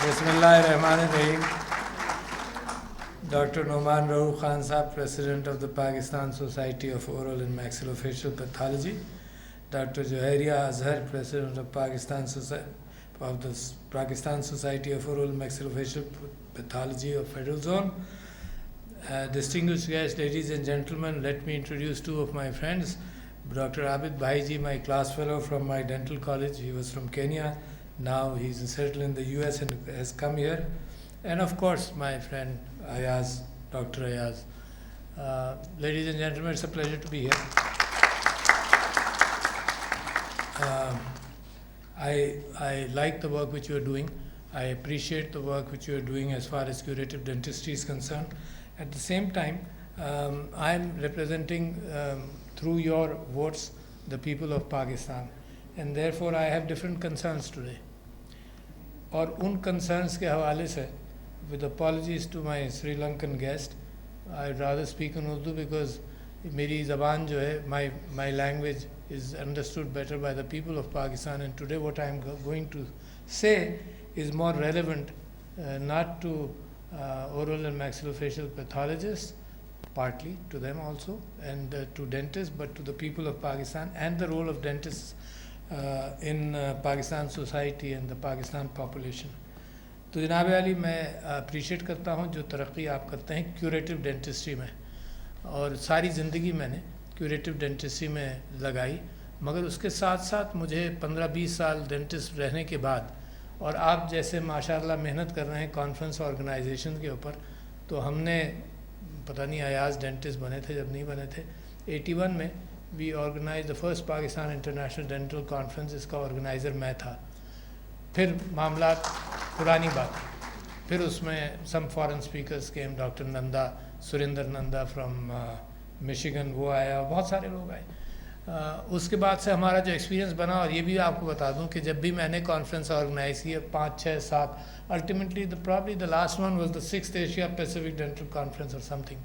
Bismillahirrahmanirrahim. Dr. Noman Rauf Khan Saab, President of the Pakistan Society of Oral and Maxillofacial Pathology. Dr. Joharia Azhar, President of Pakistan Society of Oral and Maxillofacial Pathology of Federal Zone. Distinguished guests, ladies and gentlemen, let me introduce two of my friends. Dr. Abid Bhaiji, my class fellow from my dental college. He was from Kenya. Now he's settled in the US and has come here. And of course, my friend Ayaz, Dr. Ayaz. Ladies and gentlemen, it's a pleasure to be here. I like the work which you are doing. I appreciate the work which you are doing as far as curative dentistry is concerned. At the same time, I am representing, through your votes, the people of Pakistan. And therefore, I have different concerns today. اور ان concerns کے حوالے سے with apologies to my Sri Lankan guest, I'd rather speak in Urdu because میری زبان جو ہے my language is understood better by the people of Pakistan, and today what I'm going to say is more relevant not to oral and maxillofacial pathologists, partly to them also, and to dentists, but to the people of Pakistan and the role of dentists in Pakistan society and the Pakistan population. تو جناب علی میں appreciate کرتا ہوں جو ترقی آپ کرتے ہیں کیوریٹو ڈینٹسٹری میں، اور ساری زندگی میں نے کیوریٹو ڈینٹسٹری میں لگائی، مگر اس کے ساتھ ساتھ مجھے 15-20 سال ڈینٹسٹ رہنے کے بعد، اور آپ جیسے ماشاءاللہ محنت کر رہے ہیں کانفرنس آرگنائزیشن کے اوپر، تو ہم نے پتہ نہیں ایاز ڈینٹسٹ بنے تھے جب نہیں بنے تھے 81 میں we organised the first Pakistan international dental conference, اس کا آرگنائزر میں تھا. پھر معاملات پرانی بات، پھر اس میں some foreign speakers came, doctor Nanda, Surinder Nanda from Michigan, وہ آیا، بہت سارے لوگ آئے. اس کے بعد سے ہمارا جو ایکسپیرینس بنا، اور یہ بھی آپ کو بتا دوں کہ جب بھی میں نے کانفرنس آرگنائز کی 5, 6, 7، ultimately probably the last one was the 6th Asia Pacific Dental Conference or something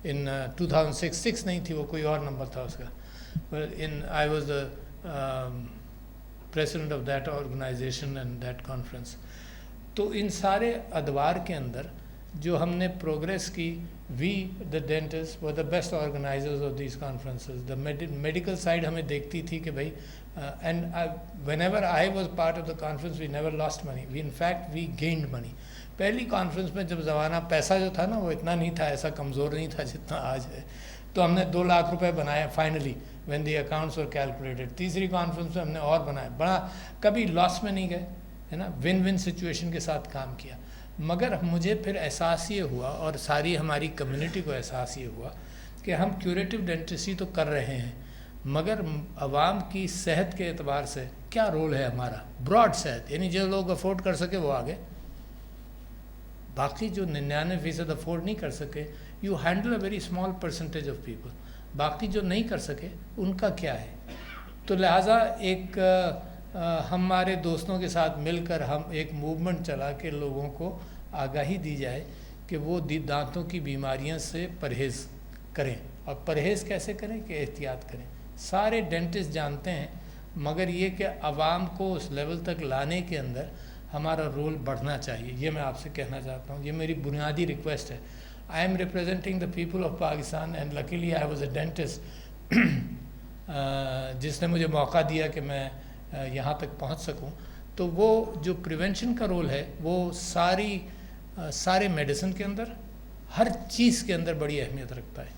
in 2006. 6 نہیں تھی وہ، کوئی اور نمبر تھا اس کا. I was the president of that organization and that conference. تو ان سارے ادوار کے اندر جو ہم نے پروگریس کی، we the dentists were the best organizers of these conferences. The medical side ہمیں دیکھتی تھی کہ بھائی and whenever I was part of the conference we never lost money. In fact we gained money. پہلی conference میں جب زمانہ پیسہ جو تھا نا وہ اتنا نہیں تھا، ایسا کمزور نہیں تھا جتنا آج ہے، تو ہم نے 2 لاکھ روپے بنایا finally when the accounts were calculated. تیسری کانفرنس میں ہم نے اور بنایا، بڑا کبھی لاس میں نہیں گئے، ہے نا، ون ون سچویشن کے ساتھ کام کیا. مگر مجھے پھر احساس یہ ہوا، اور ساری ہماری کمیونٹی کو احساس یہ ہوا کہ ہم کیوریٹو ڈینٹسٹری تو کر رہے ہیں، مگر عوام کی صحت کے اعتبار سے کیا رول ہے ہمارا، براڈ صحت، یعنی جو لوگ افورڈ کر سکے وہ آگے، باقی جو 99% افورڈ نہیں کر سکے، you handle a very small percentage of people, باقی جو نہیں کر سکے ان کا کیا ہے. تو لہٰذا ایک ہمارے دوستوں کے ساتھ مل کر ہم ایک موومنٹ چلا کہ لوگوں کو آگاہی دی جائے کہ وہ دانتوں کی بیماریاں سے پرہیز کریں. اور پرہیز کیسے کریں کہ احتیاط کریں. سارے ڈینٹسٹ جانتے ہیں، مگر یہ کہ عوام کو اس لیول تک لانے کے اندر ہمارا رول بڑھنا چاہیے. یہ میں آپ سے کہنا چاہتا ہوں، یہ میری بنیادی ریکویسٹ ہے. I am representing the people of Pakistan and luckily I was a dentist جس نے مجھے موقع دیا کہ میں یہاں تک پہنچ سکوں. تو وہ جو پریونشن کا رول ہے وہ سارے میڈیسن کے اندر، ہر چیز کے اندر بڑی اہمیت رکھتا ہے.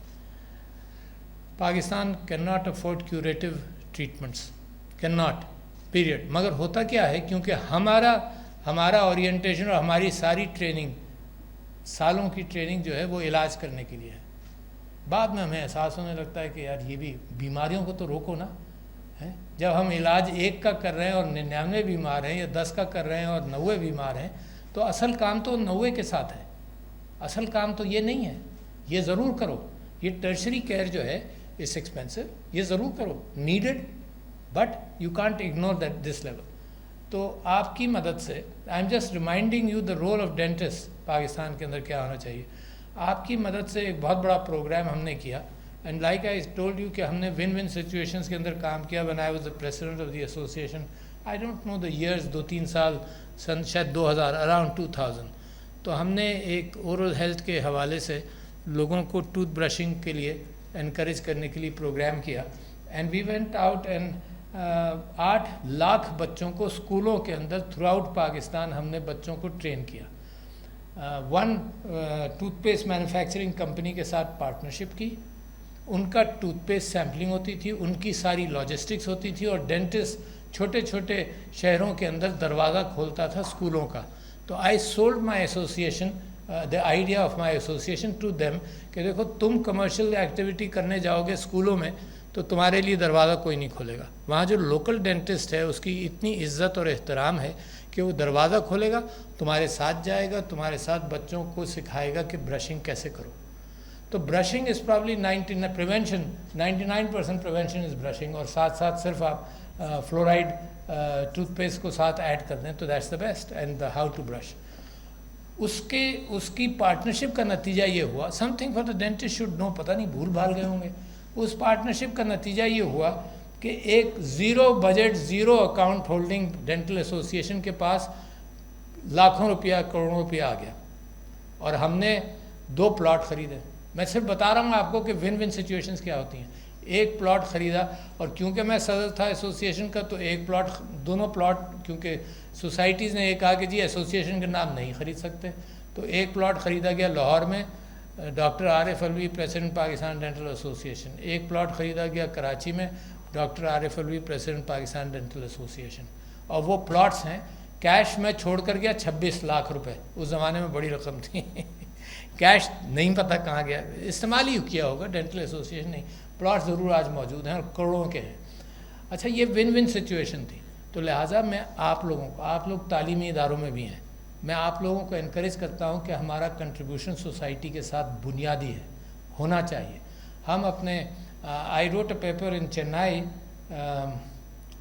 Pakistan can not afford curative treatments, can not period. مگر ہوتا کیا ہے، کیونکہ ہمارا اورینٹیشن اور ہماری ساری ٹریننگ، سالوں کی ٹریننگ جو ہے وہ علاج کرنے کے لیے ہے. بعد میں ہمیں احساس ہونے لگتا ہے کہ یار یہ بھی بیماریوں کو تو روکو نا. جب ہم علاج 1 کا کر رہے ہیں اور 99 بیمار ہیں، یا 10 کا کر رہے ہیں اور 90 بیمار ہیں، تو اصل کام تو 90 کے ساتھ ہے. اصل کام تو یہ نہیں ہے. یہ ضرور کرو، یہ ٹرشری کیئر جو ہے اس ایکسپینسو، یہ ضرور کرو، needed, but you can't ignore this level. تو آپ کی مدد سے I am just reminding you the role of dentist Pakistan کے اندر کیا ہونا چاہیے. آپ کی مدد سے ایک بہت بڑا پروگرام ہم نے کیا، and like I told you کہ ہم نے ون ون سچویشنس کے اندر کام کیا. when I was the president of the association I don't know the years 2-3 سال سن شاید 2000 اراؤنڈ 2000 تو ہم نے ایک اورل ہیلتھ کے حوالے سے لوگوں کو ٹوتھ برشنگ کے لیے انکریج کرنے کے لیے پروگرام کیا and we went out and 8 lakh بچوں کو اسکولوں کے اندر تھرو آؤٹ پاکستان ہم نے بچوں کو ٹرین کیا. One tooth paste manufacturing company کے ساتھ پارٹنرشپ کی, ان کا ٹوتھ پیسٹ سیمپلنگ ہوتی تھی, ان کی ساری لاجسٹکس ہوتی تھی, اور ڈینٹسٹ چھوٹے چھوٹے شہروں کے اندر دروازہ کھولتا تھا اسکولوں کا. تو I sold my association the idea of my association to them کہ دیکھو تم کمرشل ایکٹیویٹی کرنے جاؤ گے اسکولوں میں تو تمہارے لیے دروازہ کوئی نہیں کھولے گا. وہاں جو لوکل ڈینٹسٹ ہے اس کی اتنی عزت اور احترام ہے کہ وہ دروازہ کھولے گا, تمہارے ساتھ جائے گا, تمہارے ساتھ بچوں کو سکھائے گا کہ برشنگ کیسے کرو. تو brushing is probably 99% prevention is brushing, اور ساتھ ساتھ صرف آپ فلورائڈ ٹوتھ پیسٹ کو ساتھ ایڈ کر دیں تو that's the best and the how to brush. اس کی پارٹنرشپ کا نتیجہ یہ ہوا, something for the dentist should know, پتہ نہیں بھول بھال گئے ہوں گے. اس پارٹنرشپ کا نتیجہ یہ ہوا کہ ایک zero budget zero account holding dental association کے پاس لاکھوں روپیہ کروڑوں روپیہ آ گیا, اور ہم نے 2 پلاٹ خریدے. میں صرف بتا رہا ہوں آپ کو کہ ون ون سچویشنز کیا ہوتی ہیں. ایک پلاٹ خریدا, اور کیونکہ میں صدر تھا ایسوسیشن کا تو ایک پلاٹ, دونوں پلاٹ, کیونکہ سوسائٹیز نے یہ کہا کہ جی ایسوسیشن کے نام نہیں خرید سکتے, تو ایک پلاٹ خریدا گیا لاہور میں, doctor Arif Alvi president Pakistan dental association. ایک پلاٹ خریدا گیا کراچی میں, doctor Arif Alvi president Pakistan dental association. اور وہ پلاٹس ہیں, کیش میں چھوڑ کر گیا 26 لاکھ روپے. اس زمانے میں بڑی رقم تھی. کیش نہیں پتہ کہاں گیا, استعمال ہی کیا ہوگا, ڈینٹل ایسوسیشن نہیں. پلاٹ ضرور آج موجود ہیں اور کروڑوں کے ہیں. اچھا, یہ ون ون سچویشن تھی. تو لہٰذا میں آپ لوگوں کو, آپ لوگ تعلیمی اداروں میں بھی ہیں, میں آپ لوگوں کو انکریج کرتا ہوں کہ ہمارا کنٹریبیوشن سوسائٹی کے ساتھ بنیادی ہے, ہونا چاہیے. ہم اپنے I wrote a paper in Chennai,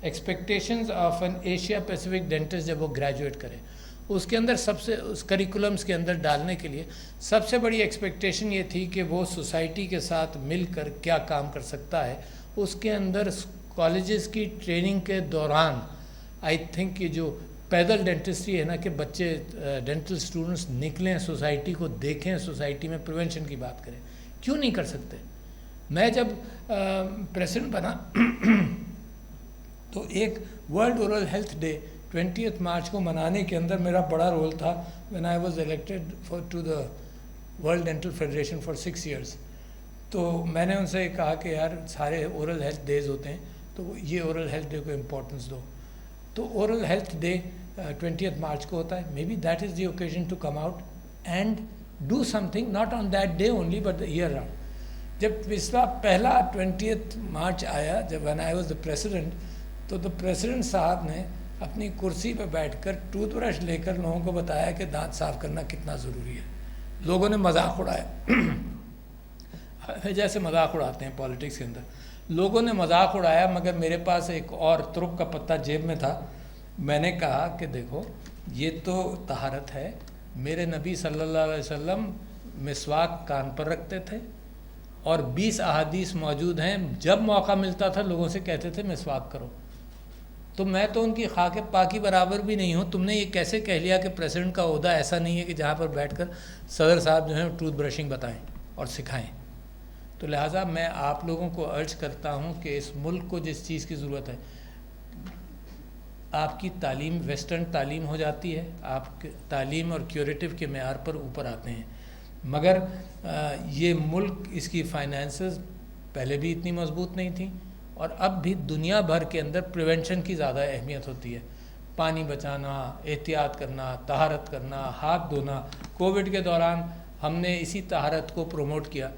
expectations of an Asia Pacific dentist, جب وہ گریجویٹ کرے, اس کے اندر سب سے, اس کریکولمس کے اندر ڈالنے کے لیے سب سے بڑی ایکسپیکٹیشن یہ تھی کہ وہ سوسائٹی کے ساتھ مل کر کیا کام کر سکتا ہے. اس کے اندر کالجز کی ٹریننگ کے دوران آئی تھنک کہ جو پیدل ڈینٹسٹری ہے نا, کہ بچے ڈینٹل اسٹوڈنٹس نکلیں, سوسائٹی کو دیکھیں, سوسائٹی میں پریونشن کی بات کریں, کیوں نہیں کر سکتے. میں جب پریزیڈنٹ بنا تو ایک world oral health day 20 March کو منانے کے اندر میرا بڑا رول تھا. when I was elected to the World Dental Federation for 6 years. تو میں نے ان سے کہا کہ یار سارے اورل ہیلتھ ڈیز ہوتے ہیں تو یہ اورل ہیلتھ ڈے کو امپورٹنس دو. تو اورل ہیلتھ ڈے 20 مارچ کو ہوتا ہے. May be that is the occasion to come out and do something, not on that day only but the year round. جب پچھلا پہلا 20 مارچ آیا, جب when I was the president, تو president صاحب نے اپنی کرسی پہ بیٹھ کر ٹوتھ برش لے کر لوگوں کو بتایا کہ دانت صاف کرنا کتنا ضروری ہے. لوگوں نے مذاق اڑایا, جیسے مذاق اڑاتے ہیں پالیٹکس کے اندر. لوگوں نے مذاق اڑایا, مگر میرے پاس ایک اور ترک کا پتہ جیب میں تھا. میں نے کہا کہ دیکھو یہ تو طہارت ہے, میرے نبی صلی اللہ علیہ وسلم مسواک کان پر رکھتے تھے, اور 20 احادیث موجود ہیں, جب موقع ملتا تھا لوگوں سے کہتے تھے مسواک کرو. تو میں تو ان کی خاک پاکی برابر بھی نہیں ہوں. تم نے یہ کیسے کہہ لیا کہ پریزیڈنٹ کا عہدہ ایسا نہیں ہے کہ جہاں پر بیٹھ کر صدر صاحب جو ہیں ٹوتھ برشنگ بتائیں اور سکھائیں. تو لہٰذا میں آپ لوگوں کو ارج کرتا ہوں کہ اس ملک کو جس چیز کی ضرورت ہے, آپ کی تعلیم ویسٹرن تعلیم ہو جاتی ہے, آپ تعلیم اور کیوریٹو کے معیار پر اوپر آتے ہیں, مگر یہ ملک, اس کی فائنینسز پہلے بھی اتنی مضبوط نہیں تھیں, اور اب بھی دنیا بھر کے اندر پریونشن کی زیادہ اہمیت ہوتی ہے. پانی بچانا, احتیاط کرنا, طہارت کرنا, ہاتھ دھونا. کووڈ کے دوران ہم نے اسی طہارت کو پروموٹ کیا.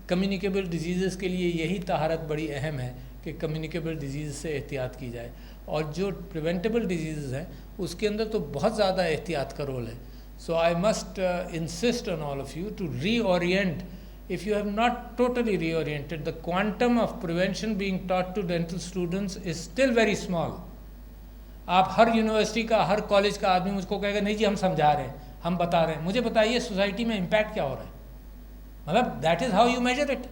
کمیونیکیبل ڈیزیزز کے لیے یہی طہارت بڑی اہم ہے کہ کمیونیکیبل ڈیزیز سے احتیاط کی جائے, اور جو پریونٹیبل ڈیزیزز ہیں اس کے اندر تو بہت زیادہ احتیاط کا رول ہے. So I must insist on all of you to reorient. If you have not totally reoriented, the quantum of prevention being taught to dental students is still very small. آپ ہر university کا, ہر college کا آدمی مجھ کو کہے گا نہیں جی ہم سمجھا رہے ہیں, ہم بتا رہے ہیں. مجھے بتائیے سوسائٹی میں امپیکٹ کیا ہو رہا ہے, مطلب that is how you measure it.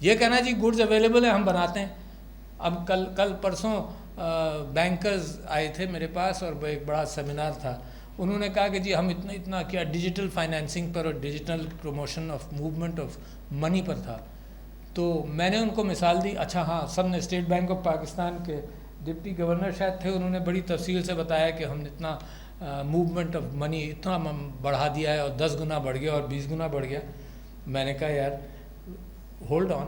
یہ کہنا جی گڈز اویلیبل ہیں ہم بناتے ہیں. اب کل پرسوں بینکرز آئے تھے میرے پاس اور وہ ایک بڑا سیمینار تھا. انہوں نے کہا کہ جی ہم اتنا کیا ڈیجیٹل فائنینسنگ پر اور digital promotion of movement of money پر تھا. تو میں نے ان کو مثال دی. اچھا ہاں, سب نے اسٹیٹ بینک آف پاکستان کے ڈپٹی گورنر شاید تھے, انہوں نے بڑی تفصیل سے بتایا کہ ہم نے اتنا موومنٹ آف منی اتنا بڑھا دیا ہے اور 10 گنا بڑھ گیا اور 20 گنا بڑھ گیا. میں نے کہا یار ہولڈ آن,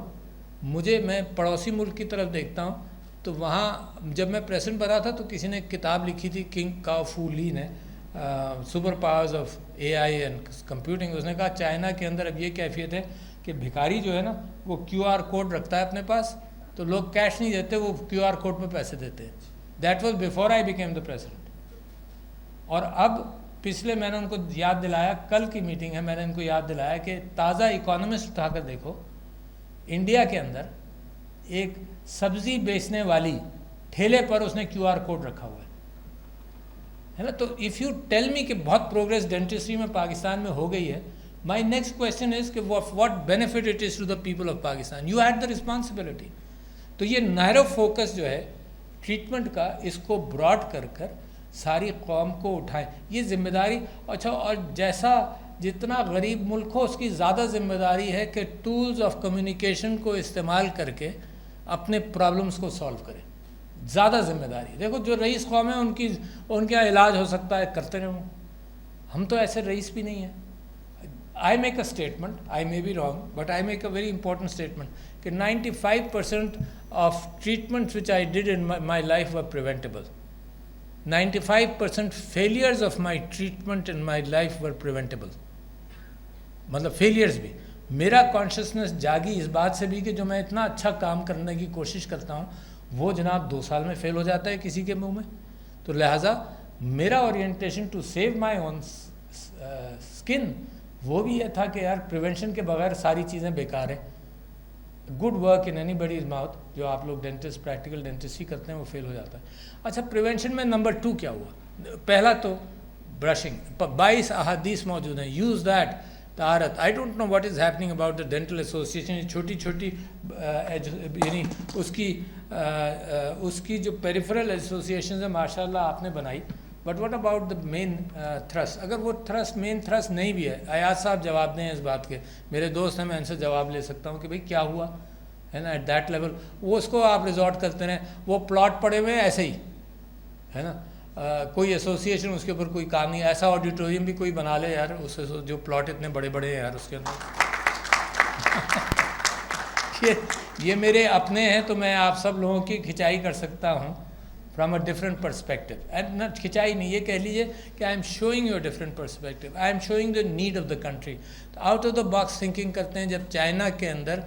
میں پڑوسی ملک کی طرف دیکھتا ہوں تو وہاں جب میں پریزیڈنٹ بنا تھا تو کسی نے کتاب لکھی تھی, کنگ کاؤ فو لی نے, super powers of A I and computing. اس نے کہا چائنا کے اندر اب یہ کیفیت ہے کہ بھکاری جو ہے نا وہ QR کوڈ رکھتا ہے اپنے پاس, تو لوگ کیش نہیں دیتے, وہ QR کوڈ پہ پیسے دیتے ہیں. That was before I became the president. اور اب پچھلے میں نے ان کو یاد دلایا, کل کی میٹنگ ہے, میں نے ان کو یاد دلایا کہ تازہ اکانومسٹ اٹھا کر دیکھو, انڈیا کے اندر ایک سبزی بیچنے والی ٹھیلے پر اس نے QR کوڈ رکھا ہوا ہے نا. تو اف یو ٹیل می کہ بہت پروگریس ڈینٹسٹری میں پاکستان میں ہو گئی ہے, مائی نیکسٹ کویشچن از کہ what benefit it is to the people of Pakistan. You had the responsibility. تو یہ نیرو فوکس جو ہے ٹریٹمنٹ کا, اس کو براڈ کر ساری قوم کو اٹھائیں, یہ ذمہ داری. اچھا, اور جیسا جتنا غریب ملک ہو اس کی زیادہ ذمہ داری ہے کہ ٹولز آف کمیونیکیشن کو استعمال کر کے اپنے پرابلمس کو سالو کریں. زیادہ ذمہ داری. دیکھو جو رئیس قوم ہیں ان کا علاج ہو سکتا ہے, کرتے رہوں. ہم تو ایسے رئیس بھی نہیں ہیں. I make a statement, I may be wrong, but I make a very important statement کہ 95% of treatments which I did in my life were preventable. 95% failures of my treatment in my life were preventable. مطلب failures بھی. میرا consciousness جاگی اس بات سے بھی کہ جو میں اتنا اچھا کام کرنے کی کوشش کرتا ہوں وہ جناب 2 سال میں فیل ہو جاتا ہے کسی کے منہ میں. تو لہٰذا میرا orientation to save my own skin وہ بھی یہ تھا کہ یار پریونشن کے بغیر ساری چیزیں بیکار ہیں. Good work in any bodies mouth, جو آپ لوگ ڈینٹسٹ پریکٹیکل ڈینٹسٹری کرتے ہیں وہ فیل ہو جاتا ہے. اچھا, پریونشن میں نمبر 2 کیا ہوا؟ پہلا تو برشنگ. 22 احادیث موجود ہیں, یوز دیٹ. طہارت. I don't know what is happening about the dental association. چھوٹی چھوٹی یعنی اس کی جو پیریفرل ایسوسیشنز ہیں ماشاء اللہ آپ نے بنائی, but what about the main thrust? اگر وہ مین تھرسٹ نہیں بھی ہے, ایاز صاحب جواب دیں اس بات کے, میرے دوست ہیں, میں ان سے جواب لے سکتا ہوں کہ بھئی کیا ہوا ہے نا ایٹ دیٹ لیول. وہ اس کو آپ ریزورٹ کرتے رہیں, وہ پلاٹ پڑے ہوئے ہیں ایسے ہی ہے نا, کوئی ایسوسیشن اس کے اوپر کوئی کام نہیں. ایسا آڈیٹوریم بھی کوئی بنا لے یار, اس جو پلاٹ اتنے بڑے بڑے ہیں یار اس کے اندر. یہ میرے اپنے ہیں تو میں آپ سب لوگوں کی کھچائی کر سکتا ہوں from a different perspective. And not کھچائی نہیں, یہ کہہ لیجیے کہ I am showing you different perspective, I am showing the need of the country. تو out of the box thinking کرتے ہیں. جب چائنا کے اندر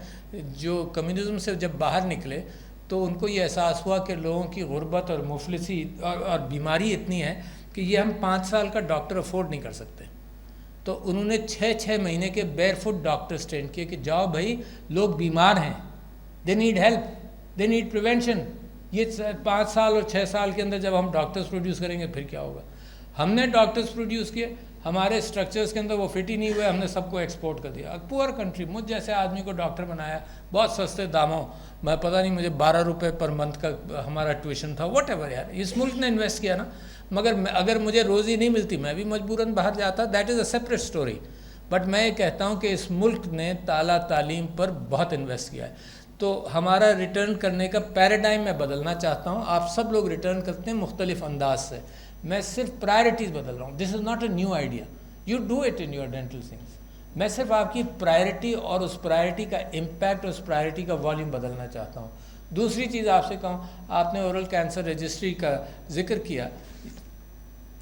جو کمیونزم سے جب باہر نکلے تو ان کو یہ احساس ہوا کہ لوگوں کی غربت اور مفلسی اور بیماری اتنی ہے کہ یہ ہم 5 سال کا ڈاکٹر افورڈ نہیں کر سکتے. تو انہوں نے 6 مہینے کے بیئر فٹ ڈاکٹرز ٹرین کیے کہ جاؤ بھائی, لوگ بیمار ہیں, they need help, they need prevention. یہ 5 سال اور 6 سال کے اندر جب ہم ڈاکٹرز پروڈیوس کریں گے پھر کیا ہوگا. ہم نے ڈاکٹرز پروڈیوس کیے, ہمارے اسٹرکچرز کے اندر وہ فٹ ہی نہیں ہوئے, ہم نے سب کو ایکسپورٹ کر دیا. پور کنٹری, مجھ جیسے آدمی کو ڈاکٹر بنایا بہت سستے داموں, میں پتہ نہیں مجھے 12 روپے پر منتھ کا ہمارا ٹیوشن تھا, واٹ ایور. یار اس ملک نے انویسٹ کیا نا, مگر اگر مجھے روزی نہیں ملتی میں بھی مجبوراً باہر جاتا, that is a separate story. But میں یہ کہتا ہوں کہ اس ملک نے تعلیم پر بہت انویسٹ کیا ہے. تو ہمارا ریٹرن کرنے کا پیراڈائم میں بدلنا چاہتا ہوں. آپ سب لوگ ریٹرن کرتے ہیں مختلف انداز سے, میں صرف پرائرٹیز بدل رہا ہوں. This is not a new idea, you do it in your dental things. میں صرف آپ کی پرائرٹی اور اس پرائرٹی کا امپیکٹ اور اس پرائرٹی کا والیوم بدلنا چاہتا ہوں. دوسری چیز آپ سے کہوں, آپ نے اورل کینسر رجسٹری کا ذکر کیا.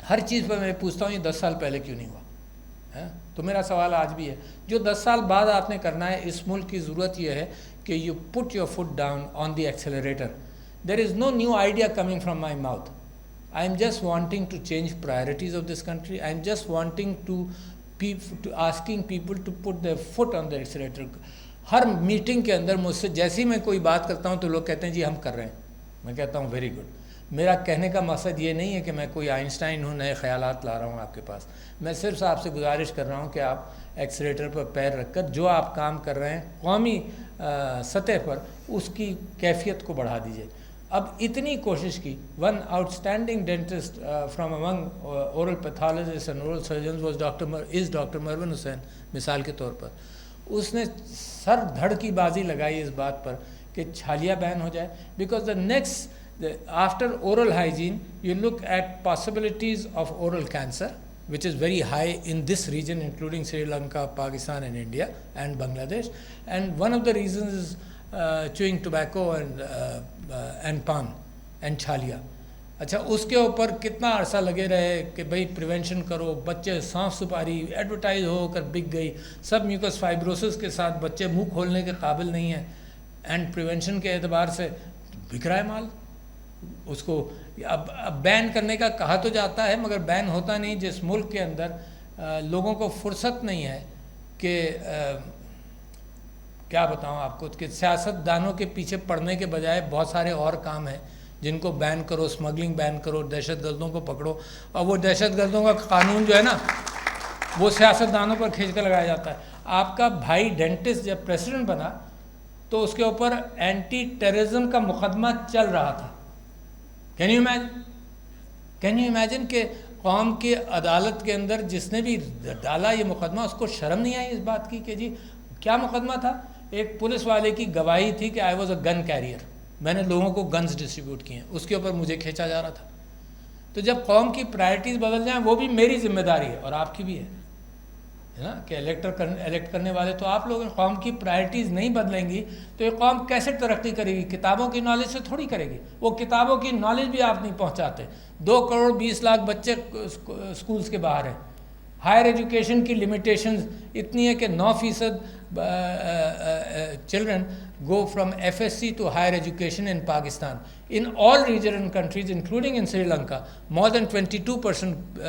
ہر چیز پر میں پوچھتا ہوں یہ 10 سال پہلے کیوں نہیں ہوا, تو میرا سوال آج بھی ہے, جو 10 سال بعد آپ نے کرنا ہے, اس ملک کی ضرورت یہ ہے کہ you put your foot down on the accelerator. There is no new idea coming from my mouth. I am just wanting to change priorities of this country. I am just wanting to asking people to put their foot on the accelerator. ہر meeting کے اندر مجھ سے جیسے ہی میں کوئی بات کرتا ہوں تو لوگ کہتے ہیں جی ہم کر رہے ہیں. میں کہتا ہوں ویری گڈ. میرا کہنے کا مقصد یہ نہیں ہے کہ میں کوئی آئنسٹائن ہوں, نئے خیالات لا رہا ہوں آپ کے پاس. میں صرف آپ سے گزارش کر رہا ہوں کہ آپ ایکسیلیٹر پر پیر رکھ کر جو آپ کام کر رہے ہیں قومی سطح پر اس کی کیفیت کو بڑھا دیجیے. اب اتنی کوشش کی. One outstanding dentist from among oral pathologist and oral surgeons was doctor Marwan Hussain. مثال کے طور پر اس نے سر دھڑ کی بازی لگائی اس بات پر کہ چھالیہ بین ہو جائے, because the next after oral hygiene you look at possibilities of oral cancer which is very high in this region, including Sri Lanka, Pakistan and India and Bangladesh. And one of the reasons is chewing tobacco and pan and chhalia. اچھا اس کے اوپر کتنا عرصہ لگے رہے کہ بھئی prevention کرو, بچے سانپ سپاری ایڈورٹائز ہو کر بک گئی, سب میوکس فائبروسس کے ساتھ بچے منہ کھولنے کے قابل نہیں ہیں, اینڈ پریونشن کے اعتبار سے بک رہا ہے مال. اس کو اب بین کرنے کا کہا تو جاتا ہے مگر بین ہوتا نہیں. جس ملک کے اندر لوگوں کو فرصت نہیں ہے کہ کیا بتاؤں آپ کو, کہ سیاست دانوں کے پیچھے پڑنے کے بجائے بہت سارے اور کام ہیں جن کو بین کرو, اسمگلنگ بین کرو, دہشت گردوں کو پکڑو, اور وہ دہشت گردوں کا قانون جو ہے نا وہ سیاست دانوں پر کھینچ کے لگایا جاتا ہے. آپ کا بھائی ڈینٹسٹ جب پریسیڈنٹ بنا تو اس کے اوپر اینٹی ٹیررزم کا مقدمہ چل رہا تھا. کین یو امیجن کہ قوم کی عدالت کے اندر جس نے بھی ڈالا یہ مقدمہ اس کو شرم نہیں آئی اس بات کی کہ جی کیا مقدمہ تھا؟ ایک پولیس والے کی گواہی تھی کہ I was a gun career, میں نے لوگوں کو گنز ڈسٹریبیوٹ کیے ہیں, اس کے اوپر مجھے کھینچا جا رہا تھا. تو جب قوم کی پرائرٹیز بدل جائیں وہ بھی میری ذمہ داری ہے اور آپ کی بھی ہے نا, کہ الیکٹ کرنے والے تو آپ لوگ. قوم کی پرائرٹیز نہیں بدلیں گی تو یہ قوم کیسے ترقی کرے گی؟ کتابوں کی نالج سے تھوڑی کرے گی. وہ کتابوں کی نالج بھی آپ نہیں پہنچاتے. 2.20 کروڑ بچے اسکولز کے باہر ہیں. ہائر ایجوکیشن کی لمیٹیشنز اتنی ہے کہ 9% children go from FSC to higher education in Pakistan. In all regional countries, including in Sri Lanka, more than 22%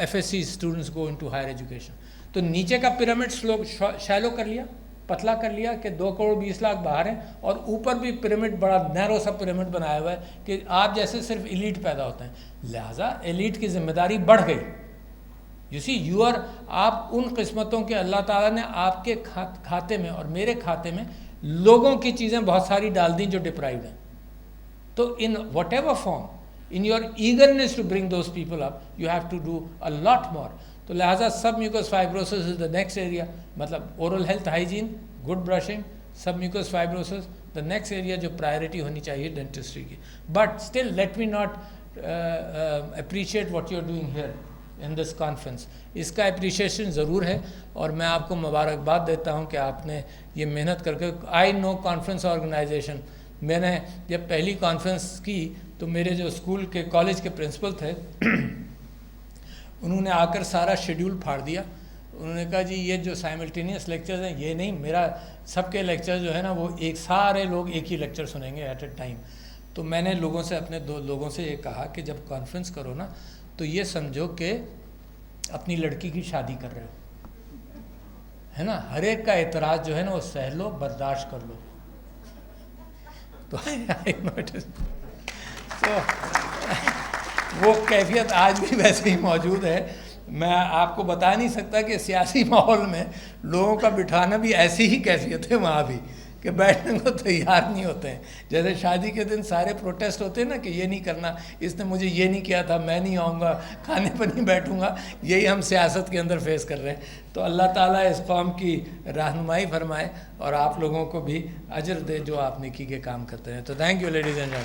FSC students go into higher education. تو نیچے کا پیرامڈ شیلو کر لیا, پتلا کر لیا کہ 2.20 کروڑ باہر ہیں, اور اوپر بھی پیرامڈ بڑا نیرو سا پیرامڈ بنایا ہوا ہے کہ آپ جیسے صرف ایلیٹ پیدا ہوتے ہیں. لہٰذا ایلیٹ کی ذمہ داری بڑھ گئی. یو سی یو آر, آپ ان قسمتوں کے اللہ تعالیٰ نے آپ کے کھاتے میں اور میرے کھاتے میں لوگوں کی چیزیں بہت ساری ڈال دیں جو ڈپرائیوڈ ہیں. تو in whatever form, in your eagerness to bring those people up, you have to do a lot more. تو لہٰذا submucous fibrosis is the next area. مطلب oral health hygiene, good brushing, submucous fibrosis the next area جو priority ہونی چاہیے dentistry کی. But still let me not appreciate what you are doing here in this conference. اس کا appreciation ضرور ہے اور میں آپ کو مبارکباد دیتا ہوں کہ آپ نے یہ محنت کر کے. آئی نو کانفرنس آرگنائزیشن. میں نے جب پہلی کانفرنس کی تو میرے جو اسکول کے کالج کے پرنسپل تھے انہوں نے آ کر سارا شیڈیول پھاڑ دیا. انہوں نے کہا جی یہ جو سائملٹینیس لیکچرز ہیں یہ نہیں, میرا سب کے لیکچر جو ہے نا وہ ایک سارے لوگ ایک ہی لیکچر سنیں گے ایٹ اے ٹائم. تو میں نے لوگوں سے, اپنے دو لوگوں سے یہ کہا کہ جب کانفرنس کرو نا تو یہ سمجھو کہ اپنی لڑکی کی شادی کر رہے ہو, ہے نا. ہر ایک کا اعتراض جو ہے نا وہ سہ لو, برداشت کر لو. تو وہ کیفیت آج بھی ویسے ہی موجود ہے. میں آپ کو بتا نہیں سکتا کہ سیاسی ماحول میں لوگوں کا بٹھانا بھی ایسی ہی کیفیت ہے وہاں بھی, کہ بیٹھنے کو تیار نہیں ہوتے ہیں. جیسے شادی کے دن سارے پروٹیسٹ ہوتے ہیں نا کہ یہ نہیں کرنا, اس نے مجھے یہ نہیں کیا تھا, میں نہیں آؤں گا, کھانے پر نہیں بیٹھوں گا. یہی ہم سیاست کے اندر فیس کر رہے ہیں. تو اللہ تعالیٰ اس قوم کی رہنمائی فرمائے اور آپ لوگوں کو بھی اجر دے جو آپ نیکی کے کام کرتے ہیں. تو thank you ladies and gentleman.